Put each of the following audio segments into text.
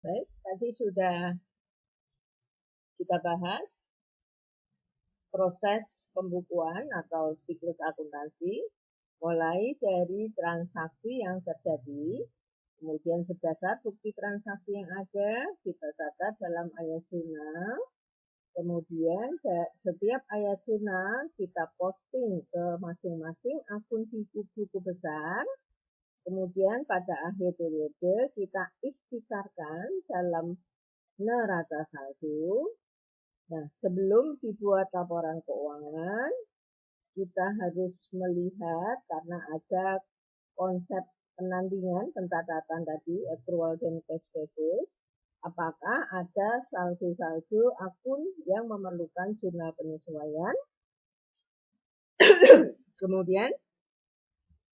Baik, tadi sudah kita bahas proses pembukuan atau siklus akuntansi, mulai dari transaksi yang terjadi, kemudian berdasar bukti transaksi yang ada, kita catat dalam ayat jurnal, kemudian setiap ayat jurnal kita posting ke masing-masing akun buku besar, kemudian pada akhir periode kita ikhtisarkan dalam neraca saldo. Nah, sebelum dibuat laporan keuangan, kita harus melihat karena ada konsep penandingan pencatatan tadi, accrual dan cash basis, apakah ada saldo-saldo akun yang memerlukan jurnal penyesuaian. Kemudian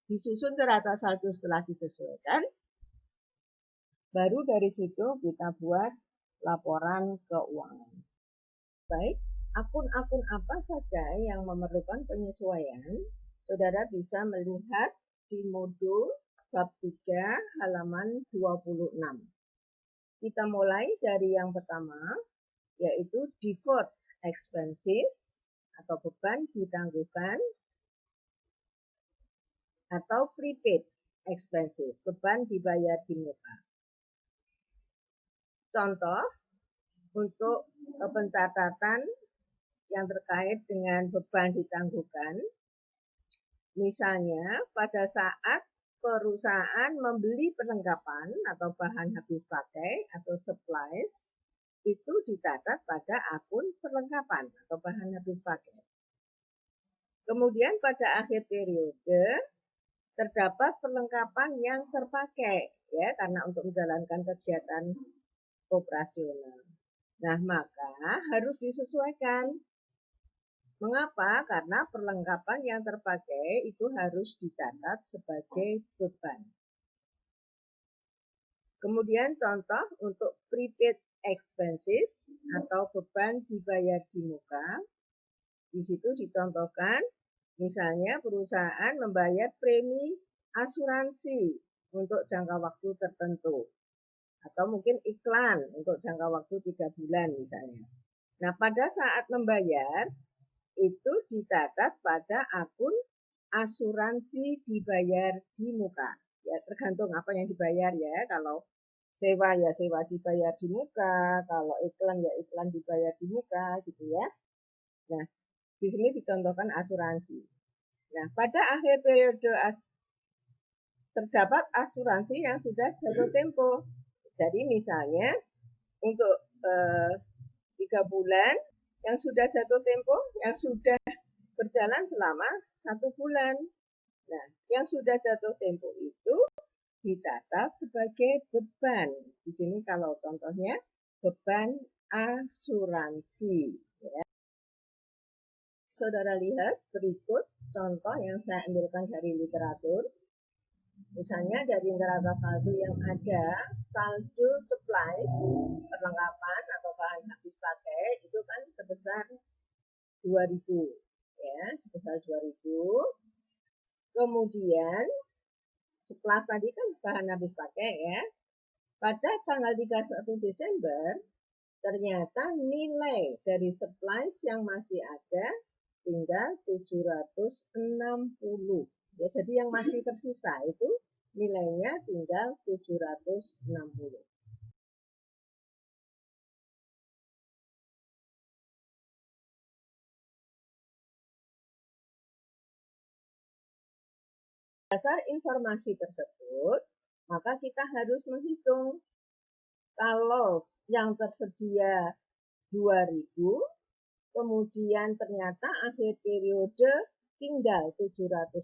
disusun neraca saldo setelah disesuaikan. Baru dari situ kita buat laporan keuangan. Baik, akun-akun apa saja yang memerlukan penyesuaian, saudara bisa melihat di modul bab 3 halaman 26. Kita mulai dari yang pertama, yaitu deferred expenses atau beban ditangguhkan, atau prepaid expenses, beban dibayar di muka. Contoh, untuk pencatatan yang terkait dengan beban ditangguhkan, misalnya pada saat perusahaan membeli perlengkapan atau bahan habis pakai atau supplies, itu dicatat pada akun perlengkapan atau bahan habis pakai. Kemudian pada akhir periode terdapat perlengkapan yang terpakai, ya, karena untuk menjalankan kegiatan operasional. Nah, maka harus disesuaikan. Mengapa? Karena perlengkapan yang terpakai itu harus dicatat sebagai beban. Kemudian contoh untuk prepaid expenses atau beban dibayar di muka. Di situ dicontohkan, misalnya perusahaan membayar premi asuransi untuk jangka waktu tertentu. Atau mungkin iklan untuk jangka waktu 3 bulan misalnya. Nah, pada saat membayar, itu dicatat pada akun asuransi dibayar di muka. Ya, tergantung apa yang dibayar ya. Kalau sewa ya sewa dibayar di muka, kalau iklan ya iklan dibayar di muka gitu ya. Nah, di sini dicontohkan asuransi. Nah, pada akhir periode terdapat asuransi yang sudah jatuh tempo. Jadi misalnya untuk 3 bulan yang sudah jatuh tempo, yang sudah berjalan selama 1 bulan. Nah, yang sudah jatuh tempo itu dicatat sebagai beban. Di sini kalau contohnya beban asuransi. Ya. Saudara lihat berikut contoh yang saya ambilkan dari literatur. Misalnya dari neraca saldo yang ada, saldo supplies, perlengkapan atau bahan habis pakai itu kan sebesar 2.000, ya, sebesar 2.000. Kemudian supplies tadi kan bahan habis pakai ya. Pada tanggal 31 Desember ternyata nilai dari supplies yang masih ada tinggal 760. Ya, jadi yang masih tersisa itu nilainya tinggal 760. Dasar informasi tersebut, maka kita harus menghitung kalau yang tersedia 2.000, kemudian ternyata akhir periode tinggal 760,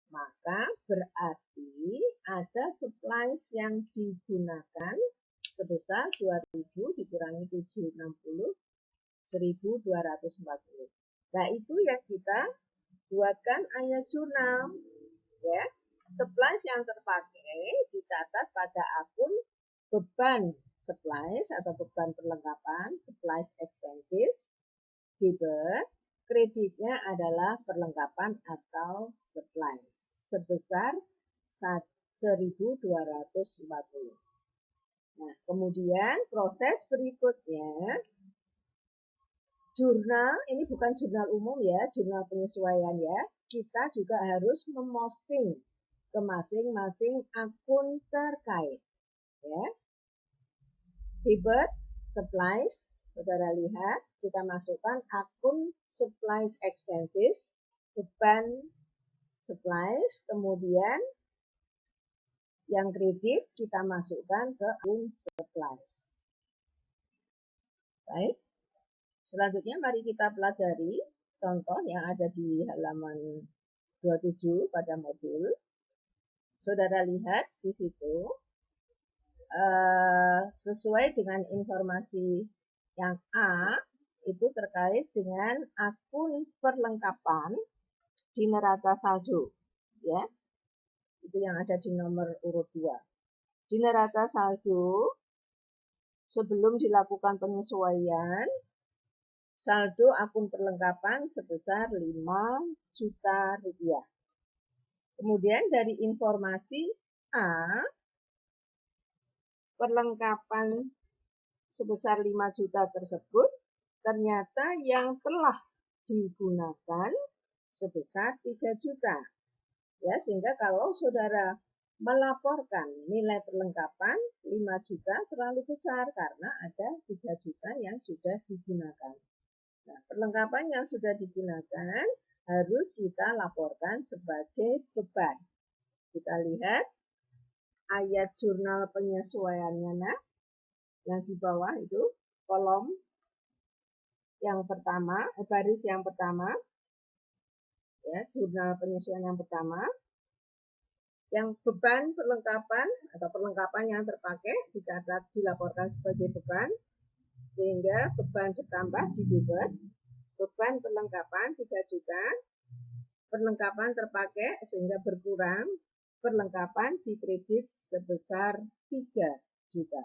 maka berarti ada supplies yang digunakan sebesar 2.000 dikurangi 760, 1.240. Nah, itu yang kita buatkan ayat jurnal. Ya, supplies yang terpakai dicatat pada akun beban supplies atau beban perlengkapan, supplies expenses, debit, kreditnya adalah perlengkapan atau supplies sebesar 1.240. Nah, kemudian proses berikutnya, jurnal, ini bukan jurnal umum ya, jurnal penyesuaian ya. Kita juga harus memposting ke masing-masing akun terkait. Ya. Debit, supplies, saudara lihat, kita masukkan akun supplies expenses, beban supplies, kemudian yang kredit kita masukkan ke akun supplies. Baik. Selanjutnya mari kita pelajari contoh yang ada di halaman 27 pada modul. Saudara lihat di situ, sesuai dengan informasi yang A, itu terkait dengan akun perlengkapan di neraca saldo. Ya, itu yang ada di nomor urut 2. Di neraca saldo, sebelum dilakukan penyesuaian, saldo akun perlengkapan sebesar 5 juta rupiah. Kemudian dari informasi A, perlengkapan sebesar 5 juta tersebut ternyata yang telah digunakan sebesar 3 juta. Ya, sehingga kalau saudara melaporkan nilai perlengkapan 5 juta terlalu besar karena ada 3 juta yang sudah digunakan. Nah, perlengkapan yang sudah digunakan harus kita laporkan sebagai beban. Kita lihat ayat jurnal penyesuaiannya, nah, yang di bawah itu kolom yang pertama, baris yang pertama, ya, jurnal penyesuaian yang pertama, yang beban perlengkapan atau perlengkapan yang terpakai dicatat dilaporkan sebagai beban, sehingga beban bertambah di debit. Beban perlengkapan 3 juta, perlengkapan terpakai sehingga berkurang, perlengkapan dikredit sebesar 3 juta.